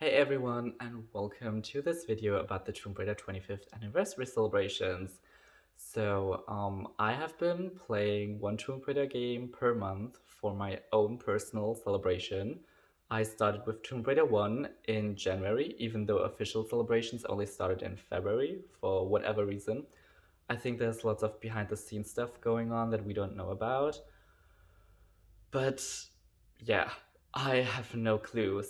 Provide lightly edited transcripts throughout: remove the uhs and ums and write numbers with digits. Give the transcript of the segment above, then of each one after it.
Hey everyone, and welcome to this video about the Tomb Raider 25th anniversary celebrations. I have been playing one Tomb Raider game per month for my own personal celebration. I started with Tomb Raider 1 in January, even though official celebrations only started in February for whatever reason. I think there's lots of behind the scenes stuff going on that we don't know about. But yeah, I have no clue.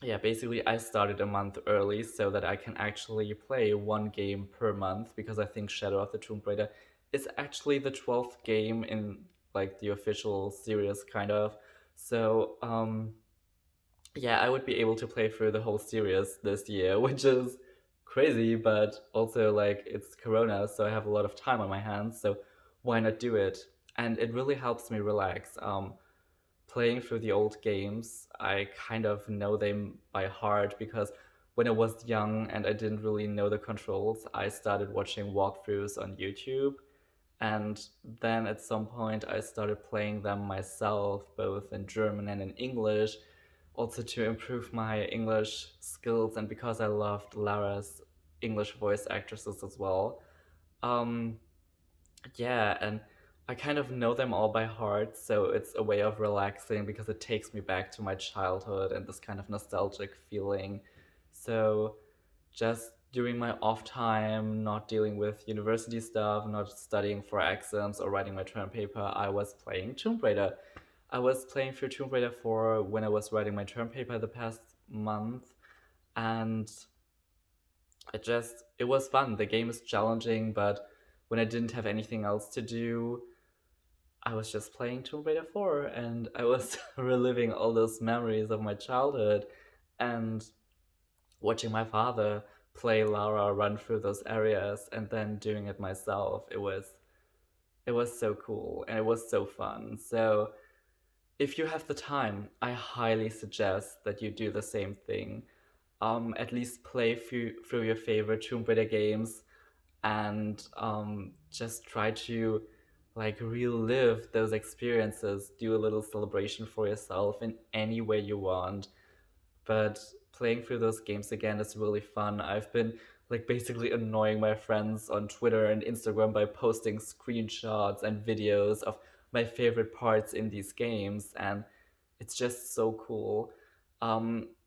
Yeah, basically, I started a month early so that I can actually play one game per month because I think Shadow of the Tomb Raider is actually the 12th game in like the official series, kind of. So, yeah, I would be able to play through the whole series this year, which is crazy, but also like it's Corona, so I have a lot of time on my hands, so why not do it? And it really helps me relax. Playing through the old games, I kind of know them by heart because when I was young and I didn't really know the controls, I started watching walkthroughs on YouTube. And then at some point, I started playing them myself, both in German and in English, also to improve my English skills and because I loved Lara's English voice actresses as well. Um, yeah, and I kind of know them all by heart, so it's a way of relaxing because it takes me back to my childhood and this kind of nostalgic feeling. So, just during my off time, not dealing with university stuff, not studying for exams or writing my term paper, I was playing Tomb Raider. I was playing through Tomb Raider 4 when I was writing my term paper the past month, and it was fun. The game is challenging, but when I didn't have anything else to do, I was just playing Tomb Raider 4 and I was reliving all those memories of my childhood and watching my father play Lara run through those areas and then doing it myself. It was so cool and it was so fun. So if you have the time, I highly suggest that you do the same thing. At least play through your favorite Tomb Raider games and just try to like relive those experiences, do a little celebration for yourself in any way you want. But playing through those games again is really fun. I've been like basically annoying my friends on Twitter and Instagram by posting screenshots and videos of my favorite parts in these games, and it's just so cool.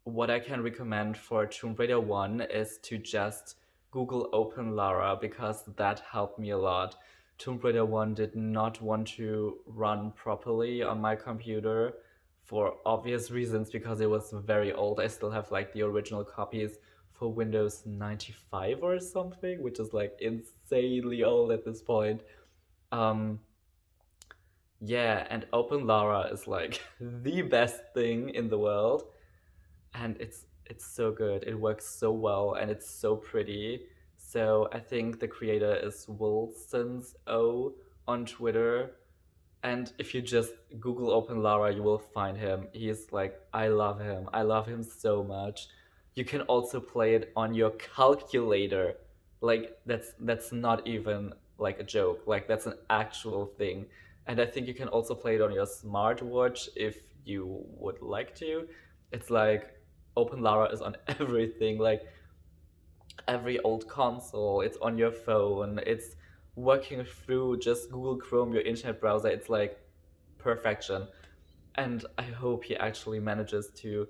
What I can recommend for Tomb Raider 1 is to just Google Open Lara because that helped me a lot. Tomb Raider 1 did not want to run properly on my computer for obvious reasons because it was very old. I still have like the original copies for Windows 95 or something, which is like insanely old at this point. Um, yeah, and Open Lara is like the best thing in the world, and it's so good. It works so well, and it's so pretty. So I think the creator is Wilson's O on Twitter, and if you just Google Open Lara, you will find him. He's like, I love him. I love him so much. You can also play it on your calculator. Like that's not even like a joke. Like that's an actual thing. And I think you can also play it on your smartwatch if you would like to. It's like Open Lara is on everything. Like every old console, it's on your phone, it's working through just Google Chrome, your internet browser. It's like perfection. And I hope he actually manages to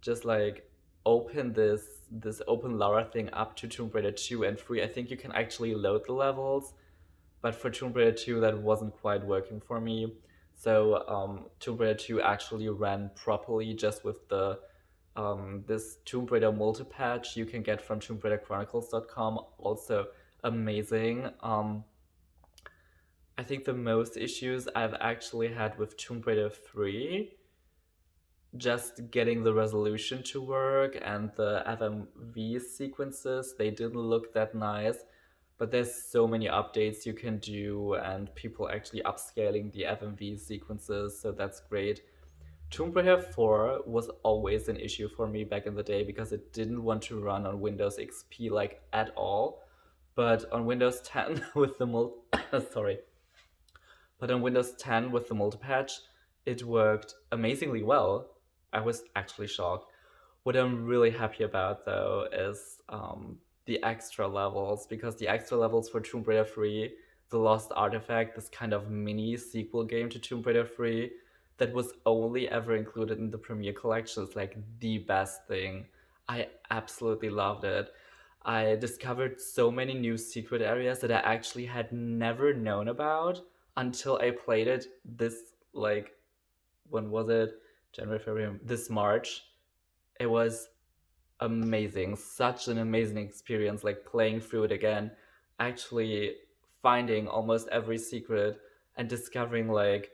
just like open this Open Lara thing up to Tomb Raider 2 and 3. I think you can actually load the levels, but for Tomb Raider 2 that wasn't quite working for me. So Tomb Raider 2 actually ran properly just with the this Tomb Raider multi-patch you can get from TombRaiderChronicles.com. Also amazing. I think the most issues I've actually had with Tomb Raider 3, just getting the resolution to work and the FMV sequences, they didn't look that nice. But there's so many updates you can do, and people actually upscaling the FMV sequences, so that's great. Tomb Raider 4 was always an issue for me back in the day because it didn't want to run on Windows XP like at all. But on Windows 10 with the sorry, but on Windows 10 with the multi-patch, it worked amazingly well. I was actually shocked. What I'm really happy about though is the extra levels, because the extra levels for Tomb Raider 3, The Lost Artifact, this kind of mini sequel game to Tomb Raider 3 that was only ever included in the Premiere Collection, is like the best thing. I absolutely loved it. I discovered so many new secret areas that I actually had never known about until I played it this, like, when was it? January, February, this March. It was amazing. Such an amazing experience, like playing through it again, actually finding almost every secret and discovering like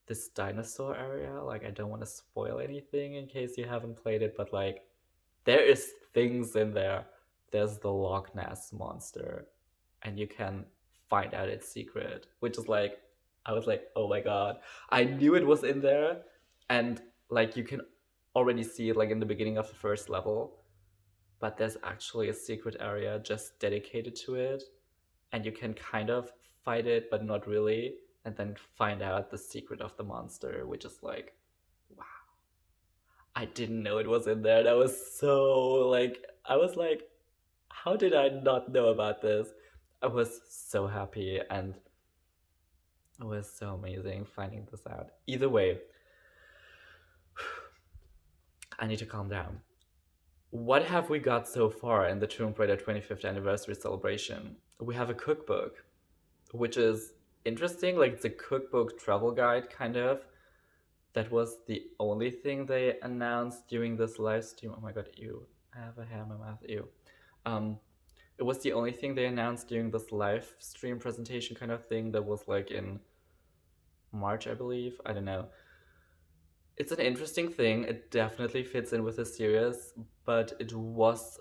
this dinosaur area. Like, I don't want to spoil anything in case you haven't played it, but like there is things in there. There's the Loch Ness monster, and you can find out its secret, which is like, I was like, oh my god, I knew it was in there, and like you can already see it like in the beginning of the first level, but there's actually a secret area just dedicated to it, and you can kind of fight it, but not really, and then find out the secret of the monster, which is like, wow. I didn't know it was in there. That was so like, I was like, how did I not know about this? I was so happy, and it was so amazing finding this out. Either way, I need to calm down. What have we got so far in the Tomb Raider 25th anniversary celebration? We have a cookbook, which is interesting. Like, it's a cookbook travel guide, kind of. That was the only thing they announced during this live stream. Oh my god, ew. I have a hair in my mouth, ew. Um, it was the only thing they announced during this live stream presentation kind of thing that was like in March, I believe. I don't know. It's an interesting thing. It definitely fits in with the series, but it was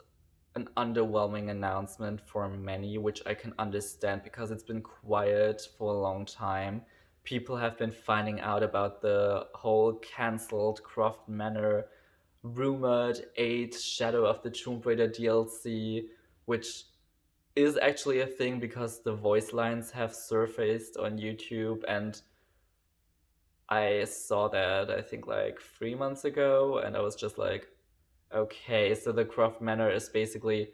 an underwhelming announcement for many, which I can understand because it's been quiet for a long time. People have been finding out about the whole cancelled Croft Manor, rumored 8 Shadow of the Tomb Raider DLC, which is actually a thing because the voice lines have surfaced on YouTube, and I saw that I think like 3 months ago, and I was just like, okay, so the Croft Manor is basically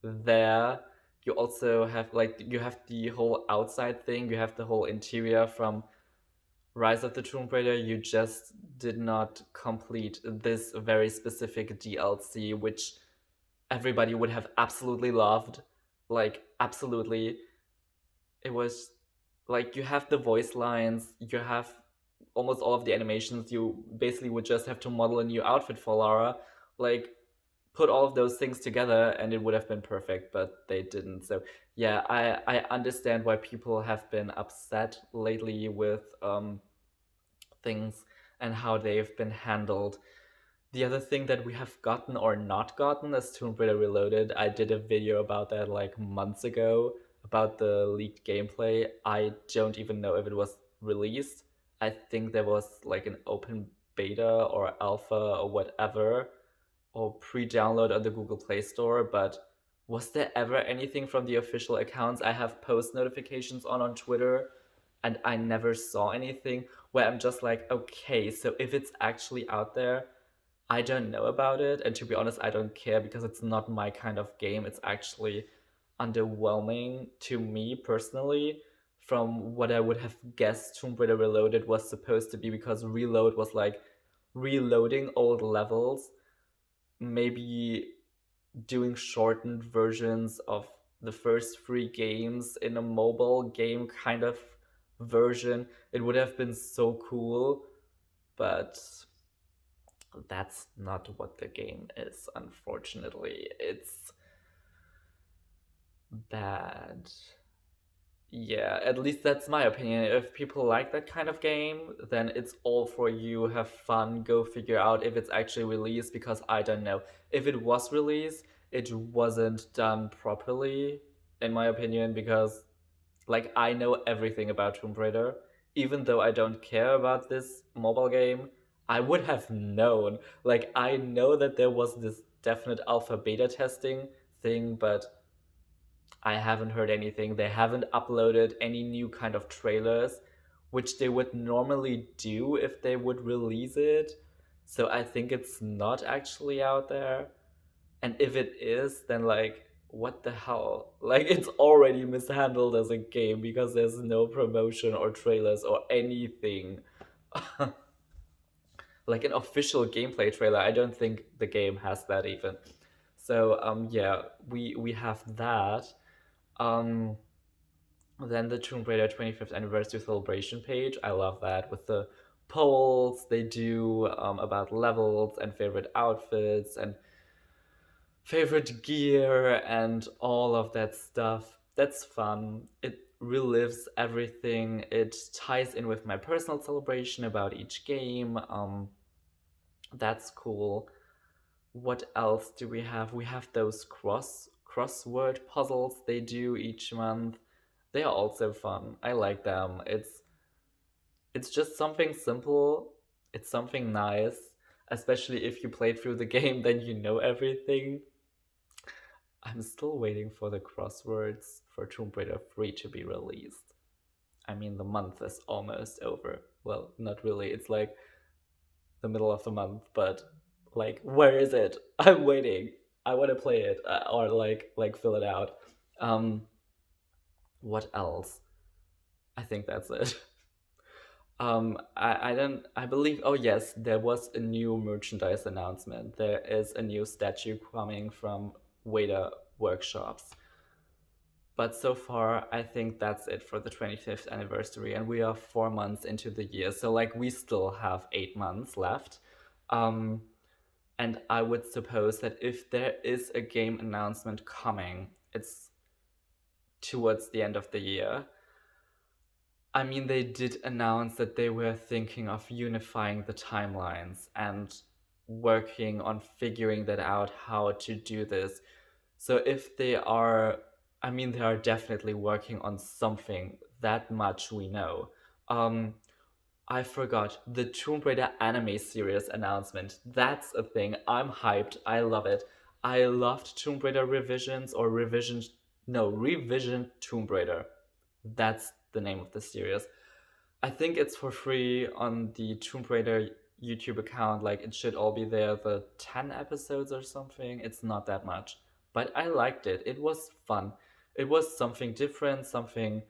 there. You also have like, you have the whole outside thing, you have the whole interior from Rise of the Tomb Raider. You just did not complete this very specific DLC, which everybody would have absolutely loved. Like, absolutely. It was like, you have the voice lines, you have almost all of the animations. You basically would just have to model a new outfit for Lara. Like, put all of those things together and it would have been perfect, but they didn't. So yeah, I understand why people have been upset lately with things and how they've been handled. The other thing that we have gotten or not gotten is Tomb Raider Reloaded. I did a video about that like months ago, about the leaked gameplay. I don't even know if it was released. I think there was like an open beta or alpha or whatever, or pre-download on the Google Play Store, but was there ever anything from the official accounts I have post notifications on Twitter? And I never saw anything where I'm just like, okay, so if it's actually out there, I don't know about it. And to be honest, I don't care because it's not my kind of game. It's actually underwhelming to me personally from what I would have guessed Tomb Raider Reloaded was supposed to be, because Reload was like reloading old levels, maybe doing shortened versions of the first 3 games in a mobile game kind of version. It would have been so cool, but that's not what the game is, unfortunately. It's bad. Yeah, at least that's my opinion. If people like that kind of game, then it's all for you. Have fun, go figure out if it's actually released, because I don't know. If it was released, it wasn't done properly, in my opinion, because like, I know everything about Tomb Raider. Even though I don't care about this mobile game, I would have known. Like, I know that there was this definite alpha beta testing thing, but I haven't heard anything. They haven't uploaded any new kind of trailers, which they would normally do if they would release it. So I think it's not actually out there. And if it is, then like, what the hell? Like, it's already mishandled as a game because there's no promotion or trailers or anything. Like an official gameplay trailer, I don't think the game has that even. So yeah, we have that. Um, then the Tomb Raider 25th anniversary celebration page. I love that with the polls they do about levels and favorite outfits and favorite gear and all of that stuff. That's fun. It relives everything. It ties in with my personal celebration about each game. That's cool. What else do we have? We have those crossword puzzles they do each month. They are also fun. I like them. It's just something simple. It's something nice. Especially if you play through the game, then you know everything. I'm still waiting for the crosswords for Tomb Raider 3 to be released. I mean, the month is almost over. Well, not really. It's like the middle of the month, but like, where is it? I'm waiting. I want to play it or like fill it out. Um, what else? I think that's it. I don't. I believe. Oh yes, there was a new merchandise announcement. There is a new statue coming from Wader Workshops. But so far, I think that's it for the 25th anniversary, and we are 4 months into the year, so like we still have 8 months left. Um, and I would suppose that if there is a game announcement coming, it's towards the end of the year. I mean, they did announce that they were thinking of unifying the timelines and working on figuring that out how to do this. So if they are, I mean, they are definitely working on something. That much we know. Um, I forgot the Tomb Raider anime series announcement. That's a thing. I'm hyped. I love it. I loved Tomb Raider revisions or revision. No, revision Tomb Raider. That's the name of the series. I think it's for free on the Tomb Raider YouTube account. Like it should all be there. The 10 episodes or something. It's not that much, but I liked it. It was fun. It was something different, something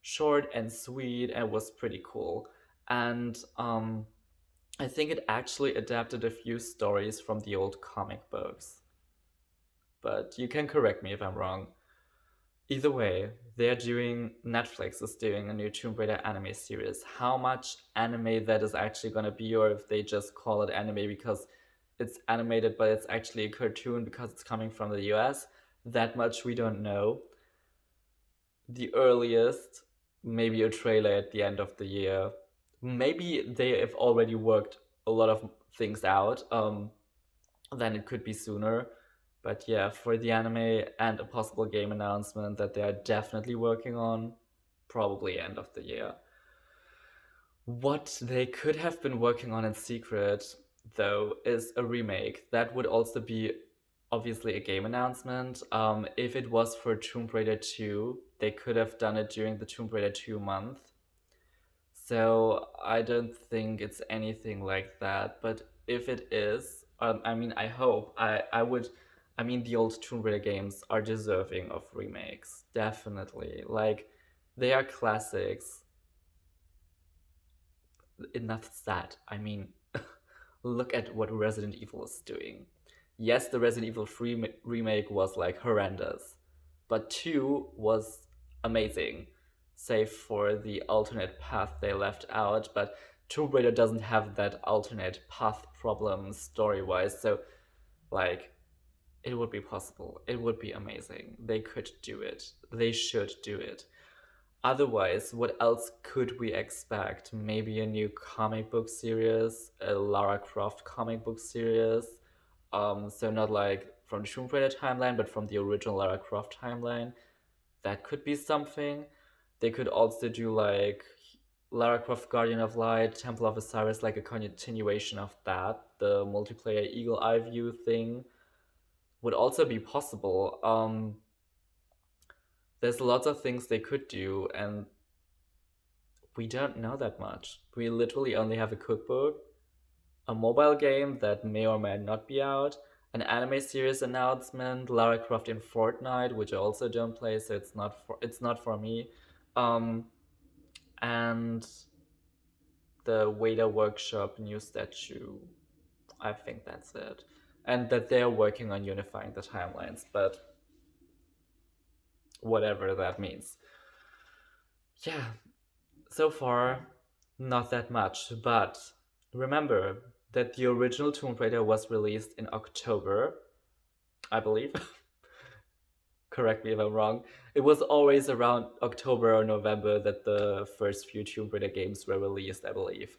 short and sweet, and was pretty cool. And I think it actually adapted a few stories from the old comic books. But you can correct me if I'm wrong. Either way, they're doing Netflix is doing a new Tomb Raider anime series. How much anime that is actually gonna be, or if they just call it anime because it's animated, but it's actually a cartoon because it's coming from the US, that much we don't know. The earliest, maybe a trailer at the end of the year. Maybe they have already worked a lot of things out. Then it could be sooner. But yeah, for the anime and a possible game announcement that they are definitely working on, probably end of the year. What they could have been working on in secret, though, is a remake. That would also be obviously a game announcement. If it was for Tomb Raider 2, they could have done it during the Tomb Raider 2 month. So I don't think it's anything like that. But if it is, I mean, I hope I would. I mean, the old Tomb Raider games are deserving of remakes, definitely. Like, they are classics. Enough said. I mean, look at what Resident Evil is doing. Yes, the Resident Evil 3 remake was like horrendous, but 2 was amazing, save for the alternate path they left out. But Tomb Raider doesn't have that alternate path problem story wise, so like it would be possible. It would be amazing. They could do it. They should do it. Otherwise, what else could we expect? Maybe a new comic book series, a Lara Croft comic book series. So not like from the Tomb Raider timeline, but from the original Lara Croft timeline. That could be something. They could also do like Lara Croft Guardian of Light, Temple of Osiris, like a continuation of that. The multiplayer Eagle Eye View thing would also be possible. There's lots of things they could do, and we don't know that much. We literally only have a cookbook, a mobile game that may or may not be out, an anime series announcement, Lara Croft in Fortnite, which I also don't play, so it's not for me. Um, and the Wader Workshop new statue. I think that's it. And that they're working on unifying the timelines, but whatever that means. Yeah, so far, not that much, but remember that the original Tomb Raider was released in October, I believe. Correct me if I'm wrong. It was always around October or November that the first few Tomb Raider games were released, I believe.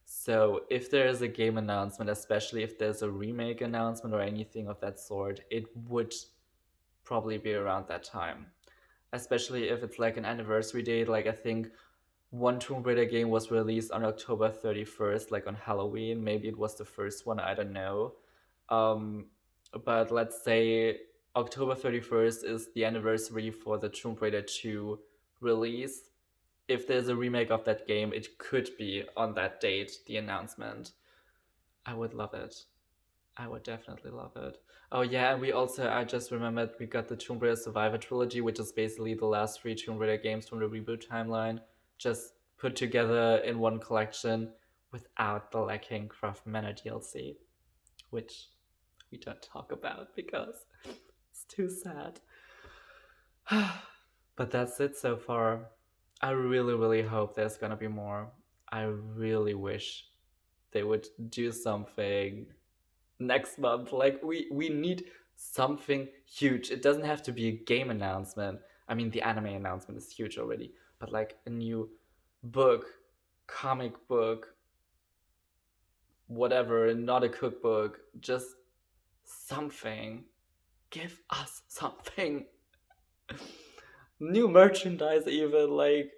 So if there is a game announcement, especially if there's a remake announcement or anything of that sort, it would probably be around that time. Especially if it's like an anniversary date, like I think one Tomb Raider game was released on October 31st, like on Halloween. Maybe it was the first one, I don't know. Um, but let's say October 31st is the anniversary for the Tomb Raider 2 release. If there's a remake of that game, it could be on that date, the announcement. I would love it. I would definitely love it. Oh yeah, and we also, I just remembered, we got the Tomb Raider Survivor trilogy, which is basically the last three Tomb Raider games from the reboot timeline, just put together in one collection without the lacking Croft Manor DLC, which we don't talk about because it's too sad. But that's it so far. I really, really hope there's gonna be more. I really wish they would do something next month. Like we need something huge. It doesn't have to be a game announcement. I mean, the anime announcement is huge already, but like a new book, comic book, whatever, not a cookbook, just something. Give us something. New merchandise, even, like,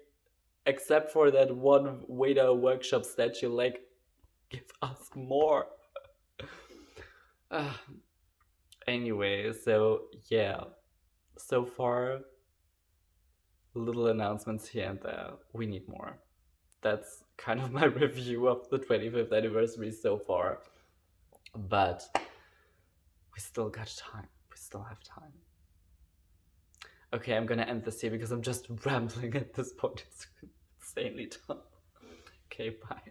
except for that one Wader Workshop statue, like, give us more. uh, anyway, so yeah, so far, little announcements here and there. We need more. That's kind of my review of the 25th anniversary so far. But we still got time. We still have time. Okay, I'm gonna end this here because I'm just rambling at this point. It's insanely dumb. Okay, bye.